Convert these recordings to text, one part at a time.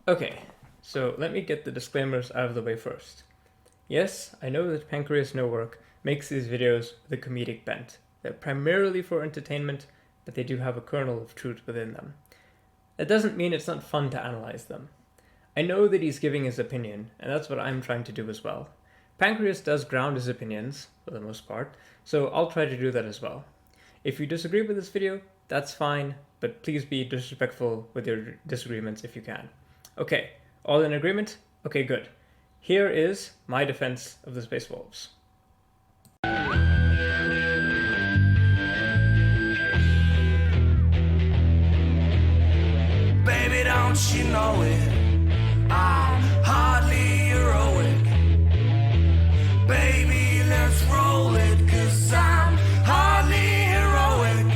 Okay, so let me get the disclaimers out of the way first. Yes, I know that Pancreas No Work makes these videos with a comedic bent. They're primarily for entertainment, but they do have a kernel of truth within them. That doesn't mean it's not fun to analyze them. I know that he's giving his opinion, and that's what I'm trying to do as well. Pancreas does ground his opinions, for the most part, so I'll try to do that as well. If you disagree with this video, that's fine, but please be disrespectful with your disagreements if you can. Okay, all in agreement? Okay, good. Here is my defense of the Space Wolves. Baby, don't you know it? I'm hardly heroic. Baby, let's roll it, 'cause I'm hardly heroic.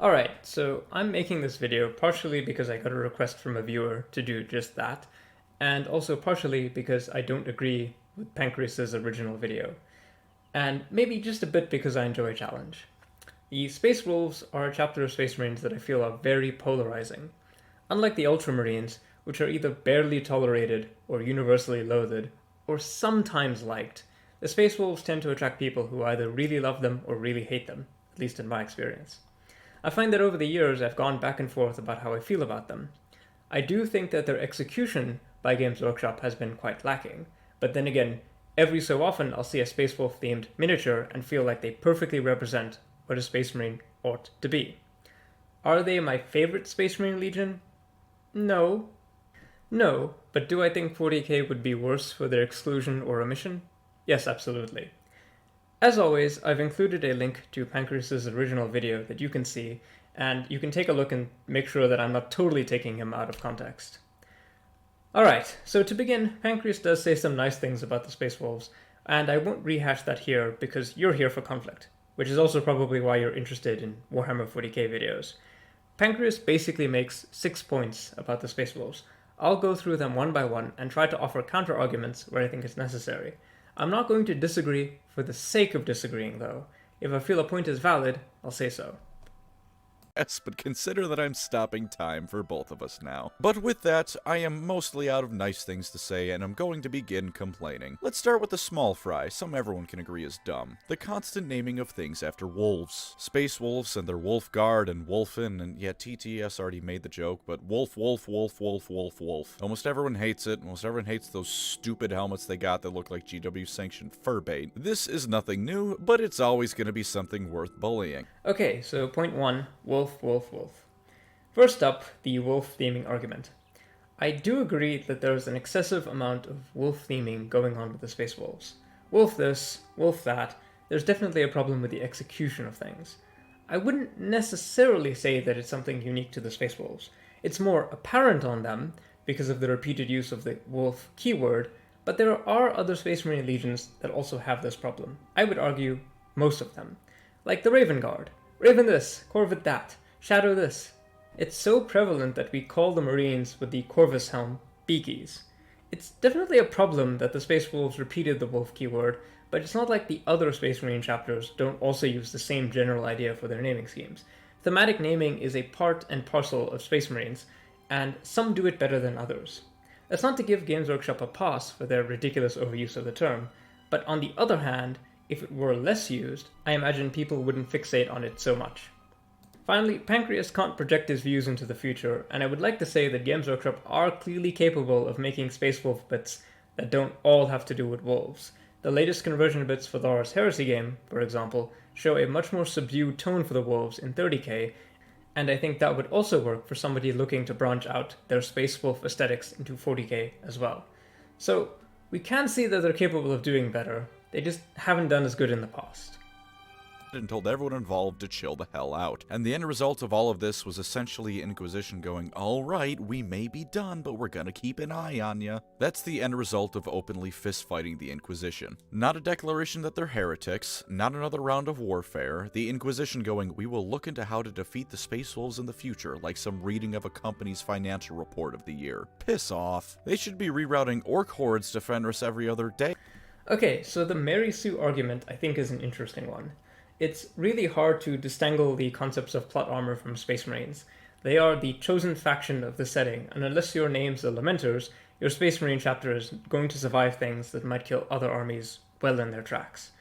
Alright, so I'm making this video partially because I got a request from a viewer to do just that, and also partially because I don't agree with Pancreas' original video, and maybe just a bit because I enjoy a challenge. The Space Wolves are a chapter of Space Marines that I feel are very polarizing. Unlike the Ultramarines, which are either barely tolerated or universally loathed, or sometimes liked, the Space Wolves tend to attract people who either really love them or really hate them, at least in my experience. I find that over the years I've gone back and forth about how I feel about them. I do think that their execution by Games Workshop has been quite lacking, but then again, every so often I'll see a Space Wolf themed miniature and feel like they perfectly represent what a Space Marine ought to be. Are they my favorite Space Marine Legion? No. No, but do I think 40k would be worse for their exclusion or omission? Yes, absolutely. As always, I've included a link to Pancreas' original video that you can see, and you can take a look and make sure that I'm not totally taking him out of context. Alright, so to begin, Pancreas does say some nice things about the Space Wolves, and I won't rehash that here because you're here for conflict, which is also probably why you're interested in Warhammer 40k videos. Pancreas basically makes 6 points about the Space Wolves. I'll go through them one by one and try to offer counter-arguments where I think it's necessary. I'm not going to disagree for the sake of disagreeing, though. If I feel a point is valid, I'll say so. Yes, but consider that I'm stopping time for both of us now. But with that, I am mostly out of nice things to say, and I'm going to begin complaining. Let's start with the small fry, some everyone can agree is dumb. The constant naming of things after wolves. Space Wolves and their Wolf Guard and Wolfen, and yeah, TTS already made the joke, but wolf, wolf, wolf, wolf, wolf, wolf. Almost everyone hates it, almost everyone hates those stupid helmets they got that look like GW-sanctioned fur bait. This is nothing new, but it's always going to be something worth bullying. Okay, so point 1, wolf, wolf, wolf. First up, the wolf theming argument. I do agree that there is an excessive amount of wolf theming going on with the Space Wolves. Wolf this, wolf that, there's definitely a problem with the execution of things. I wouldn't necessarily say that it's something unique to the Space Wolves. It's more apparent on them because of the repeated use of the wolf keyword, but there are other Space Marine legions that also have this problem. I would argue most of them. Like the Raven Guard. Raven this, Corvette that, Shadow this. It's so prevalent that we call the Marines with the Corvus helm Beakies. It's definitely a problem that the Space Wolves repeated the wolf keyword, but it's not like the other Space Marine chapters don't also use the same general idea for their naming schemes. Thematic naming is a part and parcel of Space Marines, and some do it better than others. That's not to give Games Workshop a pass for their ridiculous overuse of the term, but on the other hand, if it were less used, I imagine people wouldn't fixate on it so much. Finally, Pancreas can't project his views into the future, and I would like to say that Games Workshop are clearly capable of making Space Wolf bits that don't all have to do with wolves. The latest conversion bits for the Horus Heresy game, for example, show a much more subdued tone for the wolves in 30k, and I think that would also work for somebody looking to branch out their Space Wolf aesthetics into 40k as well. So, we can see that they're capable of doing better, they just haven't done as good in the past. And told everyone involved to chill the hell out. And the end result of all of this was essentially Inquisition going, alright, we may be done, but we're gonna keep an eye on ya. That's the end result of openly fist-fighting the Inquisition. Not a declaration that they're heretics, not another round of warfare, the Inquisition going, we will look into how to defeat the Space Wolves in the future, like some reading of a company's financial report of the year. Piss off. They should be rerouting orc hordes to Fenris every other day. Okay, so the Mary Sue argument I think is an interesting one. it's really hard to disentangle the concepts of plot armor from Space Marines. They are the chosen faction of the setting, and unless your name's the Lamenters, your Space Marine chapter is going to survive things that might kill other armies well in their tracks.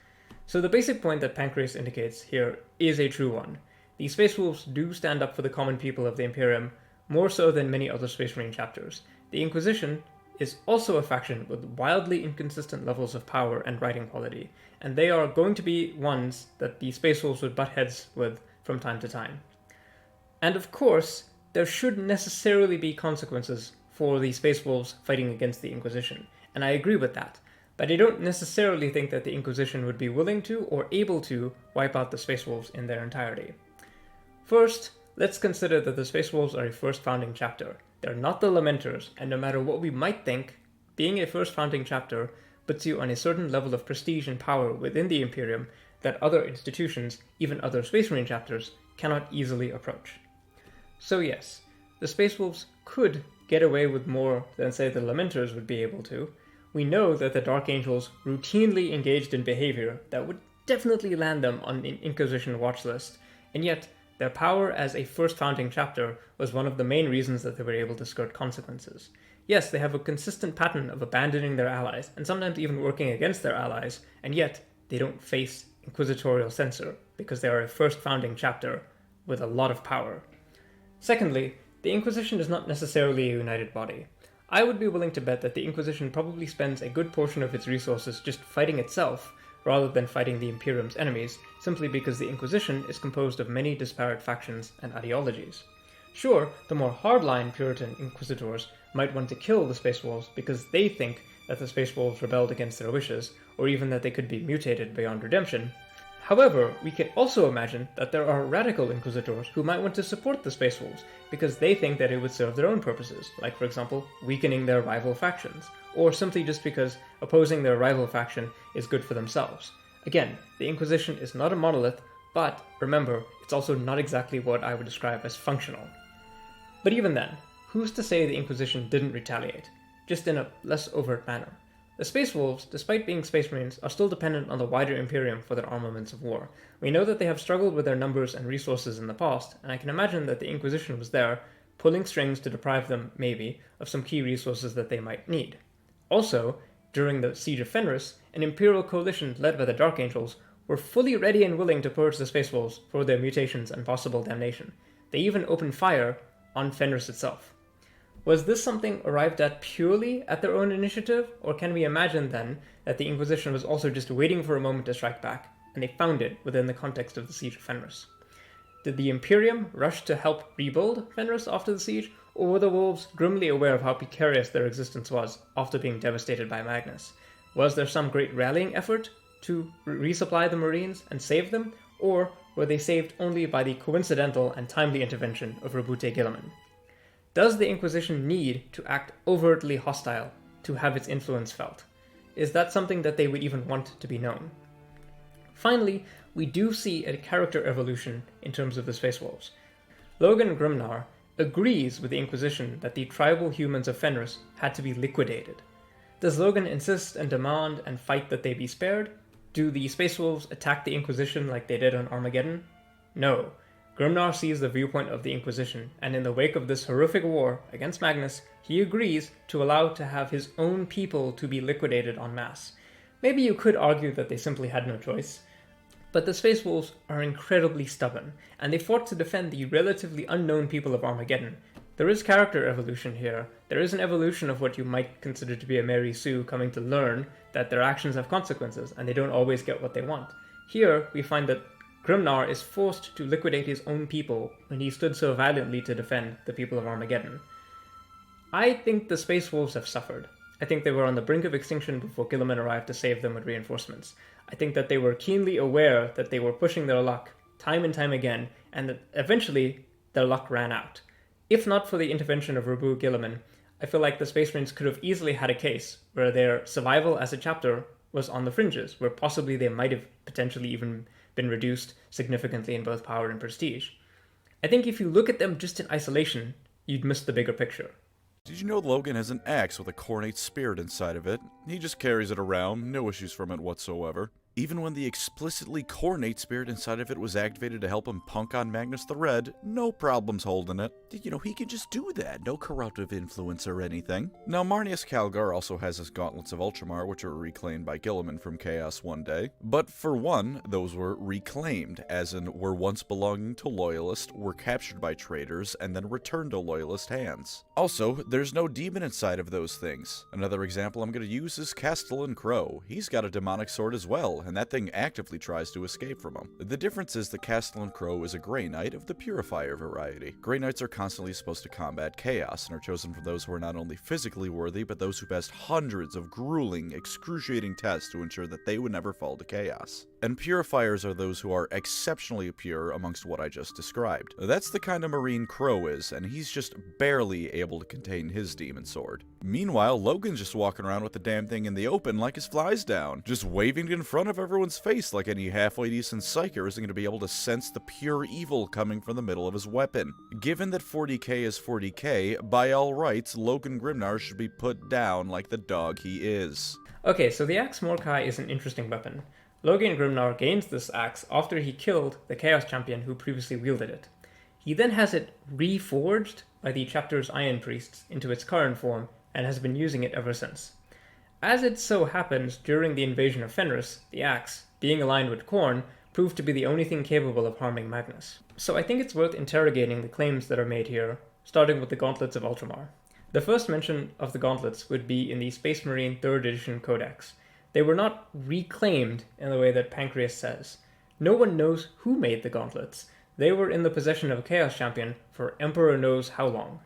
So the basic point that Pancreas indicates here is a true one. The Space Wolves do stand up for the common people of the Imperium, more so than many other Space Marine chapters. The Inquisition is also a faction with wildly inconsistent levels of power and writing quality, and they are going to be ones that the Space Wolves would butt heads with from time to time. And of course, there should necessarily be consequences for the Space Wolves fighting against the Inquisition, and I agree with that, but I don't necessarily think that the Inquisition would be willing to or able to wipe out the Space Wolves in their entirety. First, let's consider that the Space Wolves are a first founding chapter. They're not the Lamenters, and no matter what we might think, being a first founding chapter puts you on a certain level of prestige and power within the Imperium that other institutions, even other Space Marine chapters, cannot easily approach. So yes, the Space Wolves could get away with more than, say, the Lamenters would be able to. We know that the Dark Angels routinely engaged in behavior that would definitely land them on an Inquisition watch list, and yet their power as a first founding chapter was one of the main reasons that they were able to skirt consequences. Yes, they have a consistent pattern of abandoning their allies, and sometimes even working against their allies, and yet they don't face inquisitorial censor, because they are a first founding chapter with a lot of power. Secondly, the Inquisition is not necessarily a united body. I would be willing to bet that the Inquisition probably spends a good portion of its resources just fighting itself, rather than fighting the Imperium's enemies, simply because the Inquisition is composed of many disparate factions and ideologies. Sure, the more hardline Puritan Inquisitors might want to kill the Space Wolves because they think that the Space Wolves rebelled against their wishes, or even that they could be mutated beyond redemption. However, we can also imagine that there are radical Inquisitors who might want to support the Space Wolves because they think that it would serve their own purposes, like for example, weakening their rival factions, or simply just because opposing their rival faction is good for themselves. Again, the Inquisition is not a monolith, but remember, it's also not exactly what I would describe as functional. But even then, who's to say the Inquisition didn't retaliate, just in a less overt manner? The Space Wolves, despite being Space Marines, are still dependent on the wider Imperium for their armaments of war. We know that they have struggled with their numbers and resources in the past, and I can imagine that the Inquisition was there, pulling strings to deprive them, maybe, of some key resources that they might need. Also, during the Siege of Fenris, an Imperial coalition led by the Dark Angels were fully ready and willing to purge the Space Wolves for their mutations and possible damnation. They even opened fire on Fenris itself. Was this something arrived at purely at their own initiative, or can we imagine then that the Inquisition was also just waiting for a moment to strike back, and they found it within the context of the Siege of Fenris? Did the Imperium rush to help rebuild Fenris after the siege, or were the Wolves grimly aware of how precarious their existence was after being devastated by Magnus? Was there some great rallying effort to resupply the Marines and save them, or were they saved only by the coincidental and timely intervention of Rabute Gilliman? Does the Inquisition need to act overtly hostile to have its influence felt? Is that something that they would even want to be known? Finally, we do see a character evolution in terms of the Space Wolves. Logan Grimnar agrees with the Inquisition that the tribal humans of Fenris had to be liquidated. Does Logan insist and demand and fight that they be spared? Do the Space Wolves attack the Inquisition like they did on Armageddon? No. Grimnar sees the viewpoint of the Inquisition, and in the wake of this horrific war against Magnus, he agrees to allow to have his own people to be liquidated en masse. Maybe you could argue that they simply had no choice, but the Space Wolves are incredibly stubborn, and they fought to defend the relatively unknown people of Armageddon. There is character evolution here. There is an evolution of what you might consider to be a Mary Sue coming to learn that their actions have consequences, and they don't always get what they want. Here, we find that Grimnar is forced to liquidate his own people when he stood so valiantly to defend the people of Armageddon. I think the Space Wolves have suffered. I think they were on the brink of extinction before Gilliman arrived to save them with reinforcements. I think that they were keenly aware that they were pushing their luck time and time again, and that eventually their luck ran out. If not for the intervention of Rabu Gilliman, I feel like the Space Marines could have easily had a case where their survival as a chapter was on the fringes, where possibly they might have potentially even been reduced significantly in both power and prestige. I think if you look at them just in isolation, you'd miss the bigger picture. Did you know Logan has an axe with a cornate spirit inside of it? He just carries it around, no issues from it whatsoever. Even when the explicitly Cornate spirit inside of it was activated to help him punk on Magnus the Red, no problems holding it. You know, he can just do that, no corruptive influence or anything. Now, Marneus Calgar also has his Gauntlets of Ultramar, which were reclaimed by Gilliman from Chaos one day. But for one, those were reclaimed, as in were once belonging to Loyalists, were captured by traitors, and then returned to Loyalist hands. Also, there's no demon inside of those things. Another example I'm going to use is Castellan Crow. He's got a demonic sword as well, and that thing actively tries to escape from him. The difference is that Castellan Crow is a Grey Knight of the Purifier variety. Grey Knights are constantly supposed to combat chaos, and are chosen from those who are not only physically worthy, but those who passed hundreds of grueling, excruciating tests to ensure that they would never fall to chaos. And Purifiers are those who are exceptionally pure amongst what I just described. That's the kind of Marine Crow is, and he's just barely able to contain his demon sword. Meanwhile, Logan's just walking around with the damn thing in the open like his flies down, just waving it in front of everyone's face like any halfway decent psyker isn't going to be able to sense the pure evil coming from the middle of his weapon. Given that 40k is 40k, by all rights, Logan Grimnar should be put down like the dog he is. Okay, so the Axe Mordecai is an interesting weapon. Logan Grimnar gains this axe after he killed the Chaos Champion who previously wielded it. He then has it reforged by the chapter's Iron Priests into its current form and has been using it ever since. As it so happens, during the invasion of Fenris, the axe, being aligned with Khorne, proved to be the only thing capable of harming Magnus. So I think it's worth interrogating the claims that are made here, starting with the Gauntlets of Ultramar. The first mention of the gauntlets would be in the Space Marine 3rd Edition Codex. They were not reclaimed in the way that Pancreas says. No one knows who made the gauntlets. They were in the possession of a Chaos Champion for Emperor knows how long.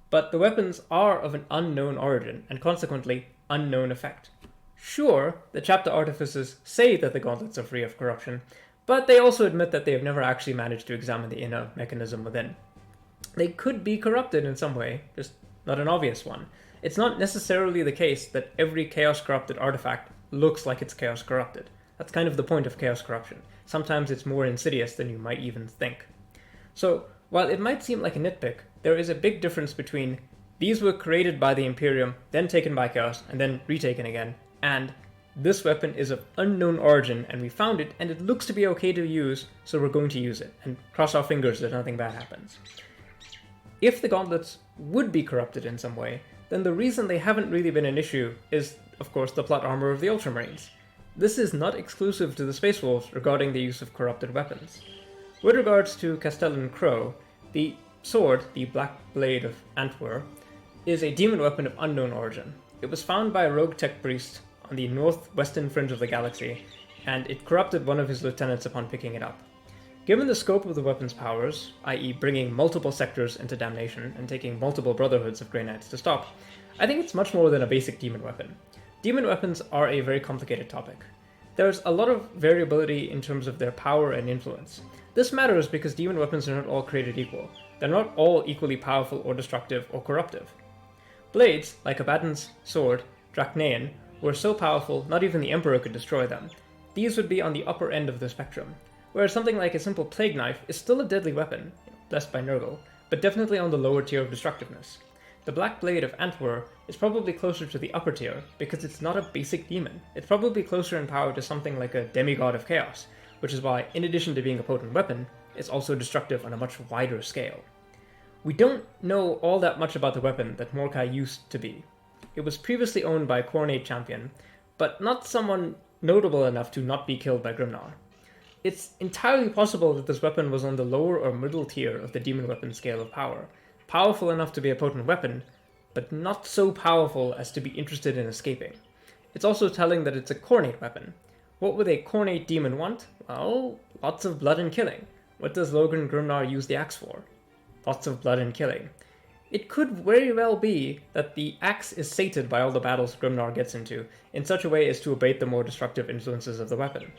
But the weapons are of an unknown origin, and consequently, unknown effect. Sure, the chapter artificers say that the gauntlets are free of corruption, but they also admit that they have never actually managed to examine the inner mechanism within. They could be corrupted in some way, just not an obvious one. It's not necessarily the case that every Chaos Corrupted artifact looks like it's Chaos Corrupted. That's kind of the point of Chaos Corruption. Sometimes it's more insidious than you might even think. So, while it might seem like a nitpick, there is a big difference between these were created by the Imperium, then taken by Chaos, and then retaken again, and this weapon is of unknown origin, and we found it, and it looks to be okay to use, so we're going to use it, and cross our fingers that nothing bad happens. If the gauntlets would be corrupted in some way, then the reason they haven't really been an issue is, of course, the plot armor of the Ultramarines. This is not exclusive to the Space Wolves regarding the use of corrupted weapons. With regards to Castellan Crow, the sword, the Black Blade of Antwer, is a demon weapon of unknown origin. It was found by a rogue tech priest on the northwestern fringe of the galaxy, and it corrupted one of his lieutenants upon picking it up. Given the scope of the weapon's powers, i.e. bringing multiple sectors into damnation and taking multiple brotherhoods of Grey Knights to stop, I think it's much more than a basic demon weapon. Demon weapons are a very complicated topic. There's a lot of variability in terms of their power and influence. This matters because demon weapons are not all created equal. They're not all equally powerful or destructive or corruptive. Blades, like Abaddon's sword, Drachnean, were so powerful not even the Emperor could destroy them. These would be on the upper end of the spectrum, whereas something like a simple plague knife is still a deadly weapon, blessed by Nurgle, but definitely on the lower tier of destructiveness. The Black Blade of Antwer is probably closer to the upper tier because it's not a basic demon. It's probably closer in power to something like a demigod of chaos, which is why, in addition to being a potent weapon, it's also destructive on a much wider scale. We don't know all that much about the weapon that Mordecai used to be. It was previously owned by a Cornate champion, but not someone notable enough to not be killed by Grimnar. It's entirely possible that this weapon was on the lower or middle tier of the demon weapon scale of power, powerful enough to be a potent weapon, but not so powerful as to be interested in escaping. It's also telling that it's a Cornate weapon. What would a Cornate demon want? Well, lots of blood and killing. What does Logan Grimnar use the axe for? Lots of blood and killing. It could very well be that the axe is sated by all the battles Grimnar gets into, in such a way as to abate the more destructive influences of the weapon.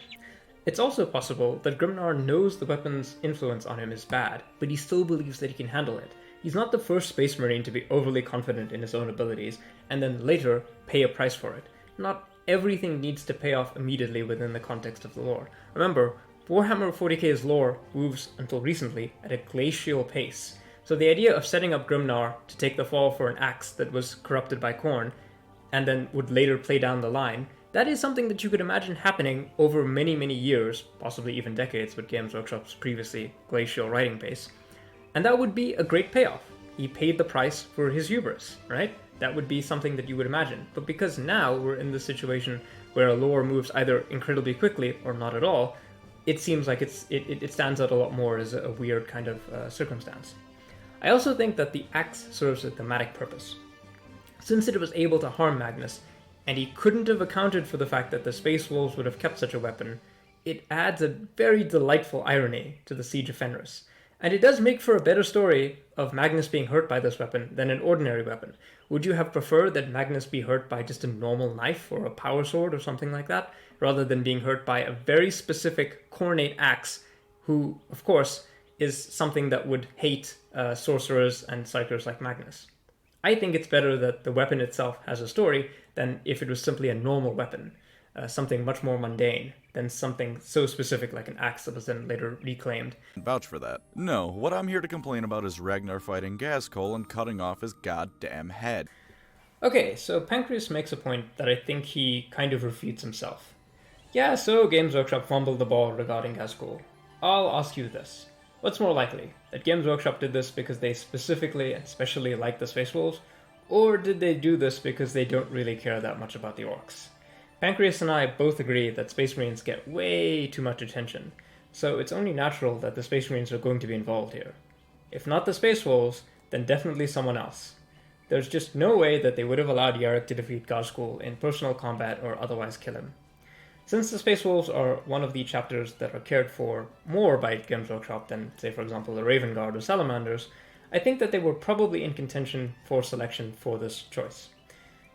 It's also possible that Grimnar knows the weapon's influence on him is bad, but he still believes that he can handle it. He's not the first Space Marine to be overly confident in his own abilities, and then later pay a price for it. Not everything needs to pay off immediately within the context of the lore. Remember, Warhammer 40k's lore moves, until recently, at a glacial pace. So the idea of setting up Grimnar to take the fall for an axe that was corrupted by Khorne, and then would later play down the line, that is something that you could imagine happening over many, many years, possibly even decades with Games Workshop's previously glacial writing pace. And that would be a great payoff. He paid the price for his hubris, right? That would be something that you would imagine. But because now we're in this situation where a lore moves either incredibly quickly or not at all, it seems like it stands out a lot more as a weird kind of circumstance. I also think that the axe serves a thematic purpose. Since it was able to harm Magnus, and he couldn't have accounted for the fact that the Space Wolves would have kept such a weapon, it adds a very delightful irony to the Siege of Fenris. And it does make for a better story of Magnus being hurt by this weapon than an ordinary weapon. Would you have preferred that Magnus be hurt by just a normal knife or a power sword or something like that, rather than being hurt by a very specific cornate axe, who, of course, is something that would hate sorcerers and psychers like Magnus? I think it's better that the weapon itself has a story than if it was simply a normal weapon, something much more mundane than something so specific like an axe that was then later reclaimed. Vouch for that. No, what I'm here to complain about is Ragnar fighting Gaskell and cutting off his goddamn head. Okay, so Pancreas makes a point that I think he kind of refutes himself. Yeah, so Games Workshop fumbled the ball regarding Gaskell. I'll ask you this. What's more likely, that Games Workshop did this because they specifically and especially like the Space Wolves, or did they do this because they don't really care that much about the orcs? Pancreas and I both agree that Space Marines get way too much attention, so it's only natural that the Space Marines are going to be involved here. If not the Space Wolves, then definitely someone else. There's just no way that they would have allowed Yarrick to defeat Gaskell in personal combat or otherwise kill him. Since the Space Wolves are one of the chapters that are cared for more by Games Workshop than, say for example, the Raven Guard or Salamanders, I think that they were probably in contention for selection for this choice.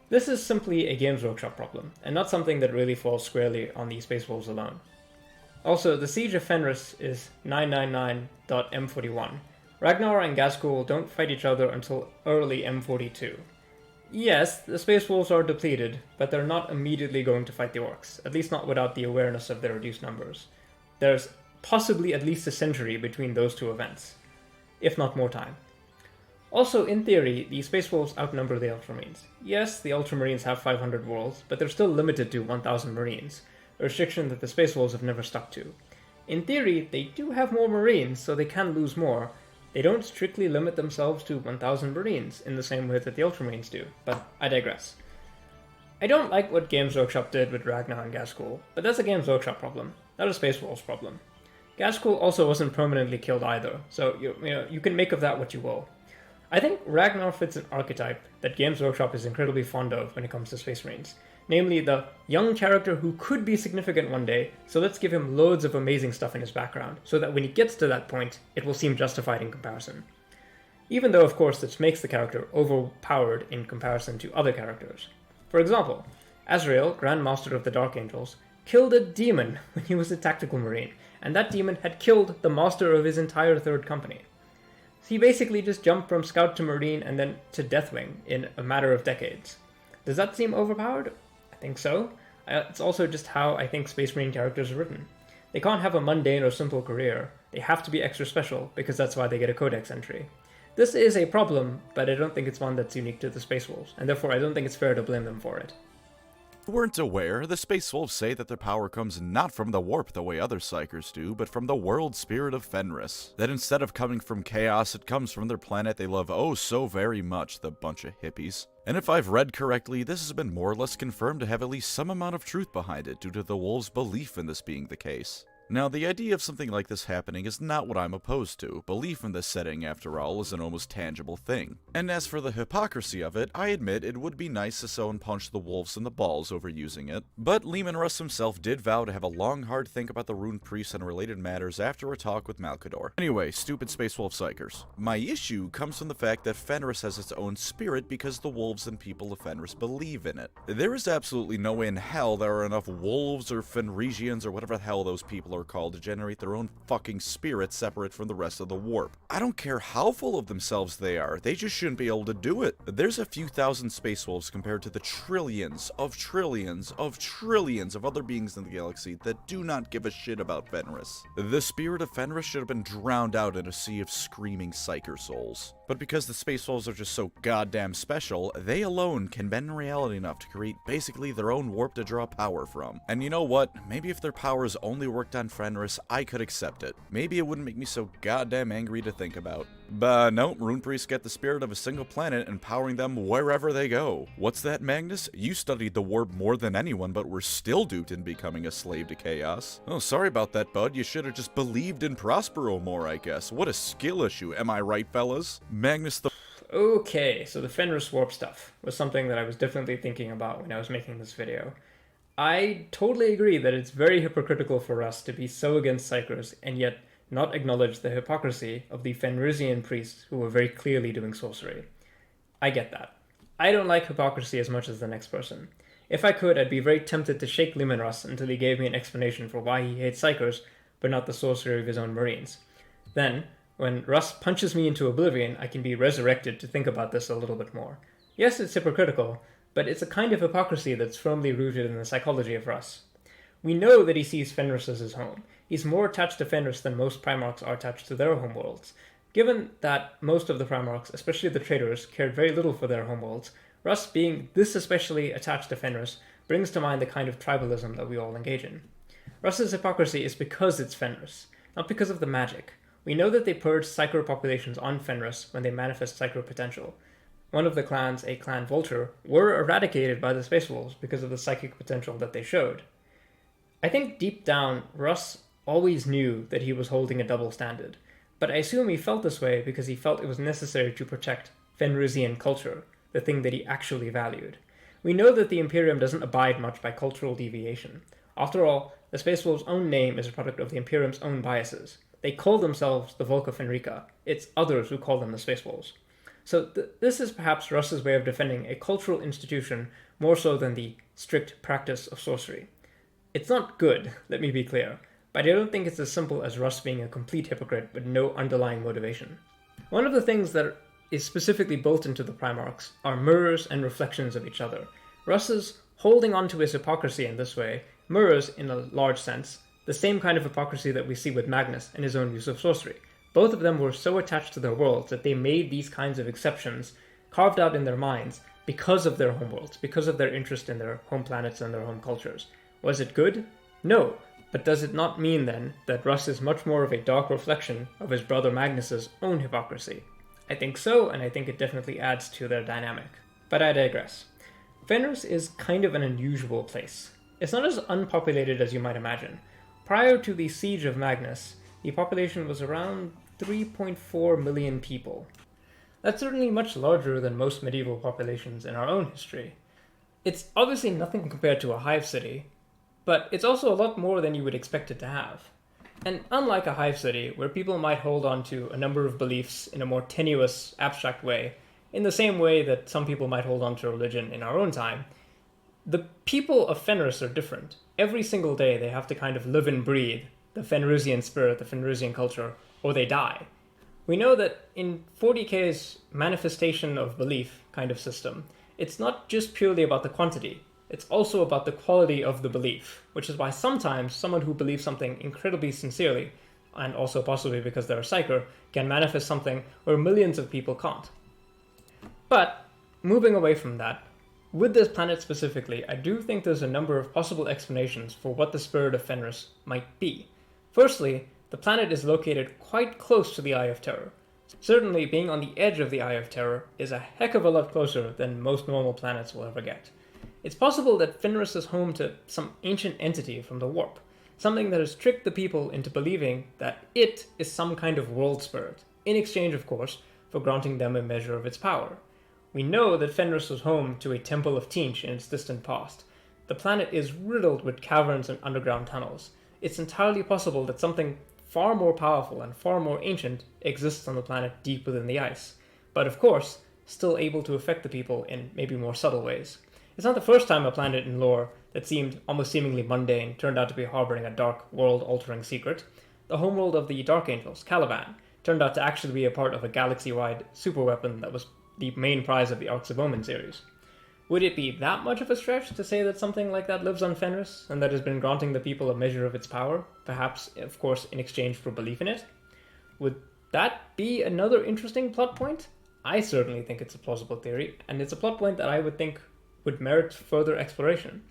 This is simply a Games Workshop problem, and not something that really falls squarely on the Space Wolves alone. Also, the Siege of Fenris is 999.m41. Ragnar and Gaskell don't fight each other until early m42. Yes, the Space Wolves are depleted, but they're not immediately going to fight the orcs, at least not without the awareness of their reduced numbers. There's possibly at least a century between those two events, if not more time. Also, in theory, the Space Wolves outnumber the Ultramarines. Yes, the Ultramarines have 500 worlds, but they're still limited to 1,000 Marines, a restriction that the Space Wolves have never stuck to. In theory, they do have more Marines, so they can lose more. They don't strictly limit themselves to 1,000 Marines in the same way that the Ultramarines do, but I digress. I don't like what Games Workshop did with Ragnar and Gaskell, but that's a Games Workshop problem, not a Space Wolves problem. Gaskell also wasn't permanently killed either, so you can make of that what you will. I think Ragnar fits an archetype that Games Workshop is incredibly fond of when it comes to Space Marines, namely the young character who could be significant one day, so let's give him loads of amazing stuff in his background, so that when he gets to that point, it will seem justified in comparison. Even though, of course, this makes the character overpowered in comparison to other characters. For example, Azrael, Grand Master of the Dark Angels, killed a demon when he was a tactical marine, and that demon had killed the master of his entire third company. He basically just jumped from Scout to Marine and then to Deathwing in a matter of decades. Does that seem overpowered? I think so. It's also just how I think Space Marine characters are written. They can't have a mundane or simple career. They have to be extra special, because that's why they get a codex entry. This is a problem, but I don't think it's one that's unique to the Space Wolves, and therefore I don't think it's fair to blame them for it. You weren't aware, the Space Wolves say that their power comes not from the warp the way other psychers do, but from the world spirit of Fenris. That instead of coming from chaos, it comes from their planet they love oh so very much, the bunch of hippies. And if I've read correctly, this has been more or less confirmed to have at least some amount of truth behind it due to the wolves' belief in this being the case. Now, the idea of something like this happening is not what I'm opposed to. Belief in this setting, after all, is an almost tangible thing. And as for the hypocrisy of it, I admit it would be nice to so and punch the wolves in the balls over using it. But Leman Russ himself did vow to have a long, hard think about the Rune Priests and related matters after a talk with Malkador. Anyway, stupid Space Wolf Psychers. My issue comes from the fact that Fenris has its own spirit because the wolves and people of Fenris believe in it. There is absolutely no way in hell there are enough wolves or Fenrisians or whatever the hell those people Traveler call to generate their own fucking spirit separate from the rest of the warp. I don't care how full of themselves they are, they just shouldn't be able to do it. There's a few thousand Space Wolves compared to the trillions of trillions of trillions of other beings in the galaxy that do not give a shit about Fenris. The spirit of Fenris should have been drowned out in a sea of screaming psyker souls. But because the Space Wolves are just so goddamn special, they alone can bend reality enough to create basically their own warp to draw power from. And you know what? Maybe if their powers only worked on Fenris, I could accept it. Maybe it wouldn't make me so goddamn angry to think about. But no, Rune Priests get the spirit of a single planet empowering them wherever they go. What's that, Magnus? You studied the warp more than anyone, but were still duped in becoming a slave to chaos. Oh, sorry about that, bud. You should have just believed in Prospero more, I guess. What a skill issue, am I right, fellas? Magnus the... Okay, so the Fenris warp stuff was something that I was definitely thinking about when I was making this video. I totally agree that it's very hypocritical for us to be so against psychers and yet not acknowledge the hypocrisy of the Fenrisian priests who were very clearly doing sorcery. I get that. I don't like hypocrisy as much as the next person. If I could, I'd be very tempted to shake Limenras until he gave me an explanation for why he hates psychers, but not the sorcery of his own marines. Then, when Russ punches me into oblivion, I can be resurrected to think about this a little bit more. Yes, it's hypocritical, but it's a kind of hypocrisy that's firmly rooted in the psychology of Russ. We know that he sees Fenris as his home. He's more attached to Fenris than most Primarchs are attached to their homeworlds. Given that most of the Primarchs, especially the traders, cared very little for their homeworlds, Russ being this especially attached to Fenris brings to mind the kind of tribalism that we all engage in. Russ's hypocrisy is because it's Fenris, not because of the magic. We know that they purge psycho populations on Fenris when they manifest psycho potential. One of the clans, a clan Vulture, were eradicated by the Space Wolves because of the psychic potential that they showed. I think deep down, Russ always knew that he was holding a double standard, but I assume he felt this way because he felt it was necessary to protect Fenrisian culture, the thing that he actually valued. We know that the Imperium doesn't abide much by cultural deviation. After all, the Space Wolves' own name is a product of the Imperium's own biases. They call themselves the Volca Fenrica. It's others who call them the Space Wolves. So this is perhaps Russ's way of defending a cultural institution more so than the strict practice of sorcery. It's not good, let me be clear, but I don't think it's as simple as Russ being a complete hypocrite with no underlying motivation. One of the things that is specifically built into the Primarchs are mirrors and reflections of each other. Russ's holding on to his hypocrisy in this way mirrors, in a large sense, the same kind of hypocrisy that we see with Magnus and his own use of sorcery. Both of them were so attached to their worlds that they made these kinds of exceptions carved out in their minds because of their homeworlds, because of their interest in their home planets and their home cultures. Was it good? No. But does it not mean then that Russ is much more of a dark reflection of his brother Magnus's own hypocrisy? I think so, and I think it definitely adds to their dynamic. But I digress. Fenris is kind of an unusual place. It's not as unpopulated as you might imagine. Prior to the siege of Magnus, the population was around 3.4 million people. That's certainly much larger than most medieval populations in our own history. It's obviously nothing compared to a hive city, but it's also a lot more than you would expect it to have. And unlike a hive city, where people might hold on to a number of beliefs in a more tenuous, abstract way, in the same way that some people might hold on to religion in our own time, the people of Fenris are different. Every single day they have to kind of live and breathe the Fenrisian spirit, the Fenrisian culture, or they die. We know that in 40k's manifestation of belief kind of system, it's not just purely about the quantity, it's also about the quality of the belief, which is why sometimes someone who believes something incredibly sincerely, and also possibly because they're a psyker, can manifest something where millions of people can't. But, moving away from that, with this planet specifically, I do think there's a number of possible explanations for what the spirit of Fenris might be. Firstly, the planet is located quite close to the Eye of Terror. Certainly, being on the edge of the Eye of Terror is a heck of a lot closer than most normal planets will ever get. It's possible that Fenris is home to some ancient entity from the warp, something that has tricked the people into believing that it is some kind of world spirit, in exchange, of course, for granting them a measure of its power. We know that Fenris was home to a temple of Tinch in its distant past. The planet is riddled with caverns and underground tunnels. It's entirely possible that something far more powerful and far more ancient exists on the planet deep within the ice, but of course, still able to affect the people in maybe more subtle ways. It's not the first time a planet in lore that seemed almost seemingly mundane turned out to be harboring a dark, world-altering secret. The homeworld of the Dark Angels, Caliban, turned out to actually be a part of a galaxy-wide superweapon that was the main prize of the Arcs of Omen series. Would it be that much of a stretch to say that something like that lives on Fenris, and that has been granting the people a measure of its power, perhaps, of course, in exchange for belief in it? Would that be another interesting plot point? I certainly think it's a plausible theory, and it's a plot point that I would think would merit further exploration.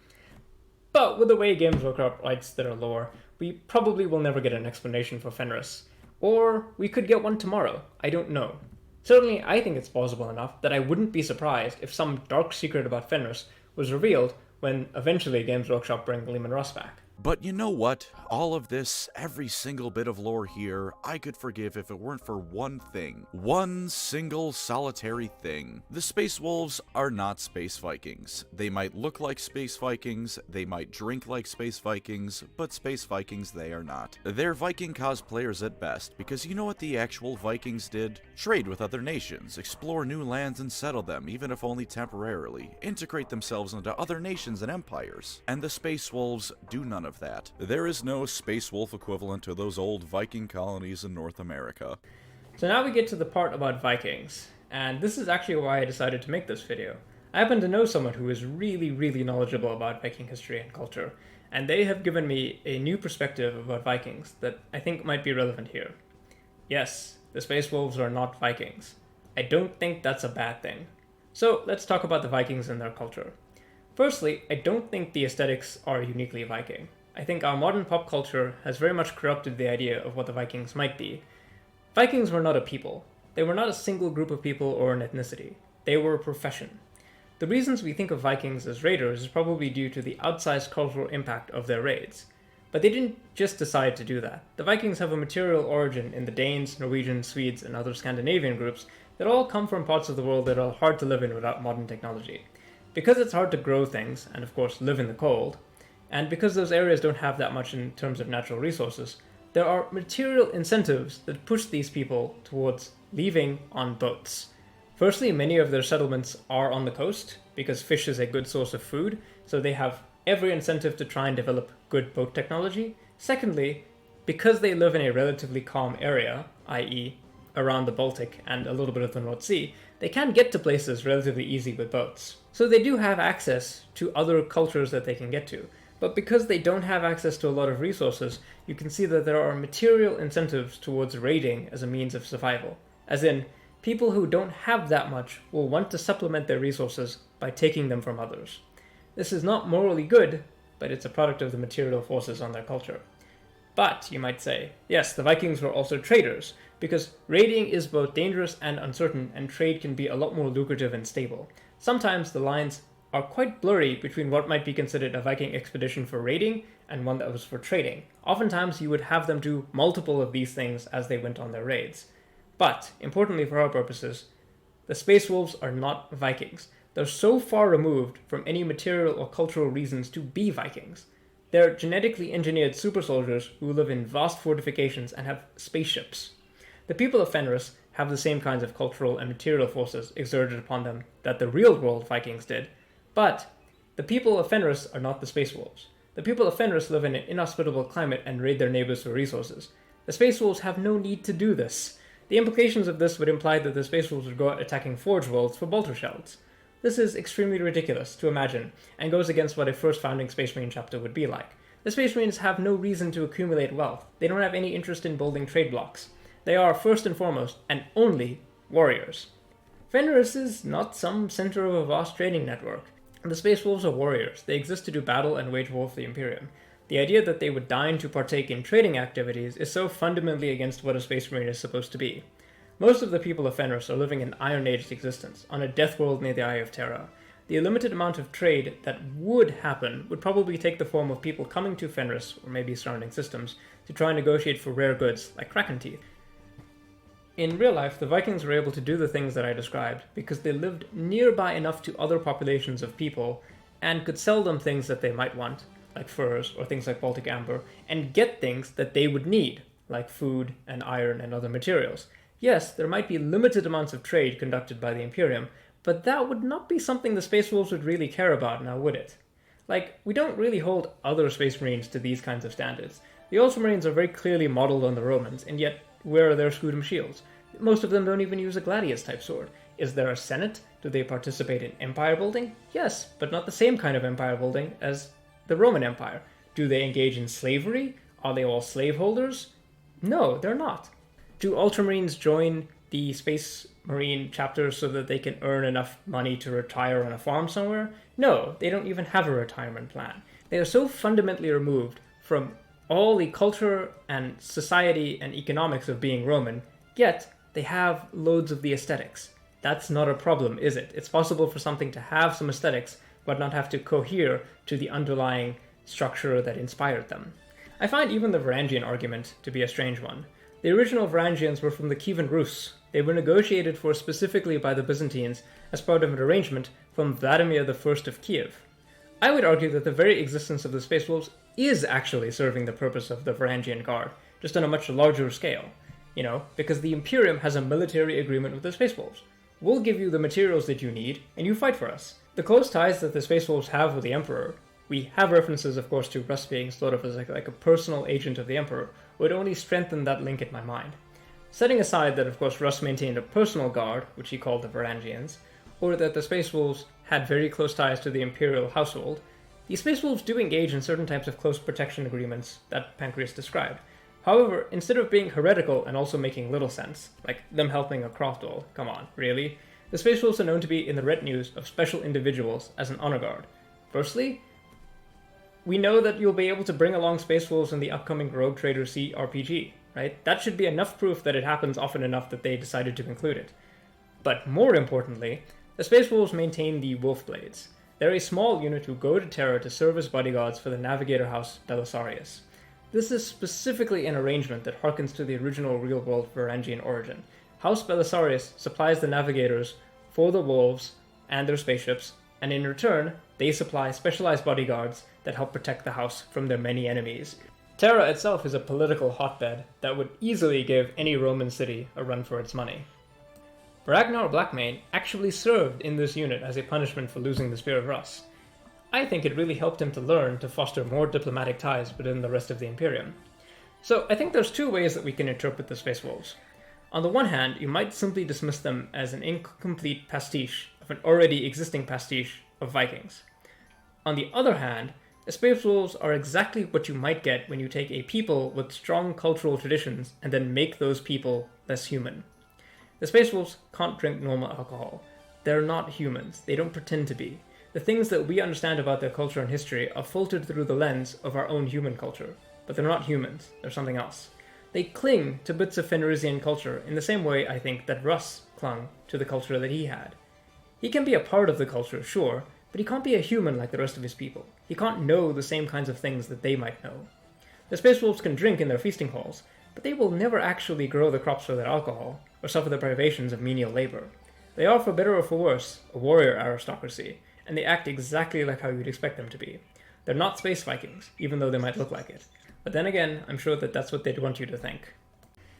But with the way Games Workshop writes their lore, we probably will never get an explanation for Fenris. Or we could get one tomorrow, I don't know. Certainly, I think it's plausible enough that I wouldn't be surprised if some dark secret about Fenris was revealed when eventually Games Workshop bring Lehman Russ back. But you know what? All of this, every single bit of lore here, I could forgive if it weren't for one thing. One single solitary thing. The Space Wolves are not Space Vikings. They might look like Space Vikings, they might drink like Space Vikings, but Space Vikings they are not. They're Viking cosplayers at best, because you know what the actual Vikings did? Trade with other nations, explore new lands and settle them, even if only temporarily, integrate themselves into other nations and empires. And the Space Wolves do none of that. There is no Space Wolf equivalent to those old Viking colonies in North America. So now we get to the part about Vikings, and this is actually why I decided to make this video. I happen to know someone who is really knowledgeable about Viking history and culture, and they have given me a new perspective about Vikings that I think might be relevant here. Yes, the Space Wolves are not Vikings. I don't think that's a bad thing. So let's talk about the Vikings and their culture. Firstly, I don't think the aesthetics are uniquely Viking. I think our modern pop culture has very much corrupted the idea of what the Vikings might be. Vikings were not a people. They were not a single group of people or an ethnicity. They were a profession. The reasons we think of Vikings as raiders is probably due to the outsized cultural impact of their raids. But they didn't just decide to do that. The Vikings have a material origin in the Danes, Norwegians, Swedes, and other Scandinavian groups that all come from parts of the world that are hard to live in without modern technology. Because it's hard to grow things, and of course live in the cold, and because those areas don't have that much in terms of natural resources, there are material incentives that push these people towards leaving on boats. Firstly, many of their settlements are on the coast, because fish is a good source of food, so they have every incentive to try and develop good boat technology. Secondly, because they live in a relatively calm area, i.e. around the Baltic and a little bit of the North Sea, they can get to places relatively easy with boats. So they do have access to other cultures that they can get to. But because they don't have access to a lot of resources, you can see that there are material incentives towards raiding as a means of survival. As in, people who don't have that much will want to supplement their resources by taking them from others. This is not morally good, but it's a product of the material forces on their culture. But, you might say, yes, the Vikings were also traders, because raiding is both dangerous and uncertain, and trade can be a lot more lucrative and stable. Sometimes the lines are quite blurry between what might be considered a Viking expedition for raiding and one that was for trading. Oftentimes you would have them do multiple of these things as they went on their raids. But, importantly for our purposes, the Space Wolves are not Vikings. They're so far removed from any material or cultural reasons to be Vikings. They're genetically engineered super soldiers who live in vast fortifications and have spaceships. The people of Fenris have the same kinds of cultural and material forces exerted upon them that the real-world Vikings did, but the people of Fenris are not the Space Wolves. The people of Fenris live in an inhospitable climate and raid their neighbors for resources. The Space Wolves have no need to do this. The implications of this would imply that the Space Wolves would go out attacking Forge Worlds for bolter shells. This is extremely ridiculous to imagine, and goes against what a first founding Space Marine chapter would be like. The Space Marines have no reason to accumulate wealth. They don't have any interest in building trade blocks. They are, first and foremost, and only, warriors. Fenris is not some center of a vast trading network. The Space Wolves are warriors. They exist to do battle and wage war for the Imperium. The idea that they would deign to partake in trading activities is so fundamentally against what a Space Marine is supposed to be. Most of the people of Fenris are living an Iron Age existence, on a death world near the Eye of Terra. The limited amount of trade that would happen would probably take the form of people coming to Fenris, or maybe surrounding systems, to try and negotiate for rare goods, like Kraken teeth. In real life, the Vikings were able to do the things that I described because they lived nearby enough to other populations of people and could sell them things that they might want, like furs or things like Baltic amber, and get things that they would need, like food and iron and other materials. Yes, there might be limited amounts of trade conducted by the Imperium, but that would not be something the Space Wolves would really care about now, would it? Like, we don't really hold other Space Marines to these kinds of standards. The Ultramarines are very clearly modeled on the Romans, and yet, where are their Scutum shields? Most of them don't even use a Gladius-type sword. Is there a Senate? Do they participate in empire building? Yes, but not the same kind of empire building as the Roman Empire. Do they engage in slavery? Are they all slaveholders? No, they're not. Do Ultramarines join the Space Marine chapters so that they can earn enough money to retire on a farm somewhere? No, they don't even have a retirement plan. They are so fundamentally removed from all the culture and society and economics of being Roman, yet they have loads of the aesthetics. That's not a problem, is it? It's possible for something to have some aesthetics, but not have to cohere to the underlying structure that inspired them. I find even the Varangian argument to be a strange one. The original Varangians were from the Kievan Rus. They were negotiated for specifically by the Byzantines as part of an arrangement from Vladimir I of Kiev. I would argue that the very existence of the Space Wolves is actually serving the purpose of the Varangian Guard, just on a much larger scale. Because the Imperium has a military agreement with the Space Wolves. We'll give you the materials that you need, and you fight for us. The close ties that the Space Wolves have with the Emperor, we have references, of course, to Russ being sort of as like a personal agent of the Emperor, would only strengthen that link in my mind. Setting aside that, of course, Russ maintained a personal guard, which he called the Varangians, or that the Space Wolves had very close ties to the Imperial household, the Space Wolves do engage in certain types of close protection agreements that Pancreas described. However, instead of being heretical and also making little sense, like them helping a Crofdol, come on, really? The Space Wolves are known to be in the retinues of special individuals as an honor guard. Firstly, we know that you'll be able to bring along Space Wolves in the upcoming Rogue Trader C RPG, right? That should be enough proof that it happens often enough that they decided to include it. But more importantly, the Space Wolves maintain the Wolf Blades. They're a small unit who go to Terra to serve as bodyguards for the Navigator House Belisarius. This is specifically an arrangement that harkens to the original real-world Varangian origin. House Belisarius supplies the Navigators for the Wolves and their spaceships, and in return, they supply specialized bodyguards that help protect the house from their many enemies. Terra itself is a political hotbed that would easily give any Roman city a run for its money. Ragnar Blackmane actually served in this unit as a punishment for losing the Spear of Russ. I think it really helped him to learn to foster more diplomatic ties within the rest of the Imperium. So I think there's two ways that we can interpret the Space Wolves. On the one hand, you might simply dismiss them as an incomplete pastiche of an already existing pastiche of Vikings. On the other hand, the Space Wolves are exactly what you might get when you take a people with strong cultural traditions and then make those people less human. The Space Wolves can't drink normal alcohol. They're not humans. They don't pretend to be. The things that we understand about their culture and history are filtered through the lens of our own human culture. But they're not humans. They're something else. They cling to bits of Fenrisian culture in the same way, I think, that Russ clung to the culture that he had. He can be a part of the culture, sure, but he can't be a human like the rest of his people. He can't know the same kinds of things that they might know. The Space Wolves can drink in their feasting halls, but they will never actually grow the crops for their alcohol, or suffer the privations of menial labor. They are, for better or for worse, a warrior aristocracy, and they act exactly like how you'd expect them to be. They're not space Vikings, even though they might look like it. But then again, I'm sure that that's what they'd want you to think.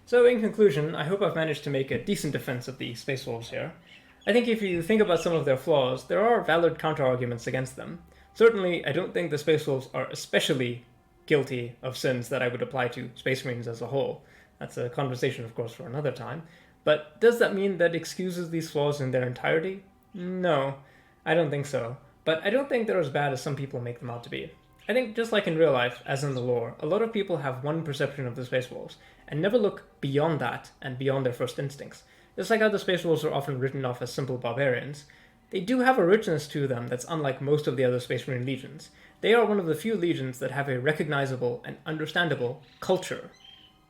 So in conclusion, I hope I've managed to make a decent defense of the Space Wolves here. I think if you think about some of their flaws, there are valid counter-arguments against them. Certainly, I don't think the Space Wolves are especially guilty of sins that I would apply to Space Marines as a whole. That's a conversation, of course, for another time. But does that mean that excuses these flaws in their entirety? No, I don't think so. But I don't think they're as bad as some people make them out to be. I think just like in real life, as in the lore, a lot of people have one perception of the Space Wolves, and never look beyond that and beyond their first instincts. Just like how the Space Wolves are often written off as simple barbarians, they do have a richness to them that's unlike most of the other Space Marine legions. They are one of the few legions that have a recognizable and understandable culture.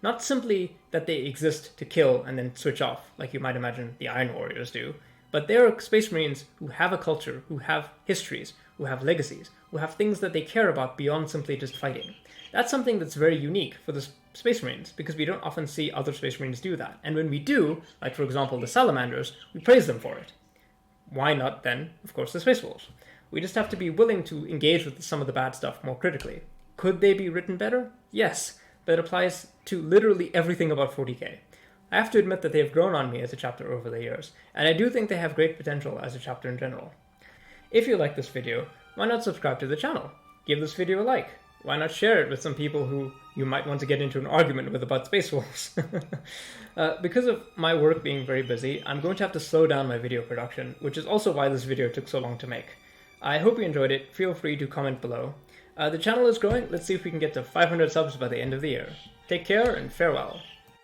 Not simply that they exist to kill and then switch off, like you might imagine the Iron Warriors do, but they are Space Marines who have a culture, who have histories, who have legacies, who have things that they care about beyond simply just fighting. That's something that's very unique for the Space Marines, because we don't often see other Space Marines do that. And when we do, like for example the Salamanders, we praise them for it. Why not then, of course, the Space Wolves? We just have to be willing to engage with some of the bad stuff more critically. Could they be written better? Yes, but it applies to literally everything about 40k. I have to admit that they have grown on me as a chapter over the years, and I do think they have great potential as a chapter in general. If you like this video, why not subscribe to the channel? Give this video a like. Why not share it with some people who you might want to get into an argument with about Space Wolves? Because of my work being very busy, I'm going to have to slow down my video production, which is also why this video took so long to make. I hope you enjoyed it. Feel free to comment below. The channel is growing. Let's see if we can get to 500 subs by the end of the year. Take care and farewell.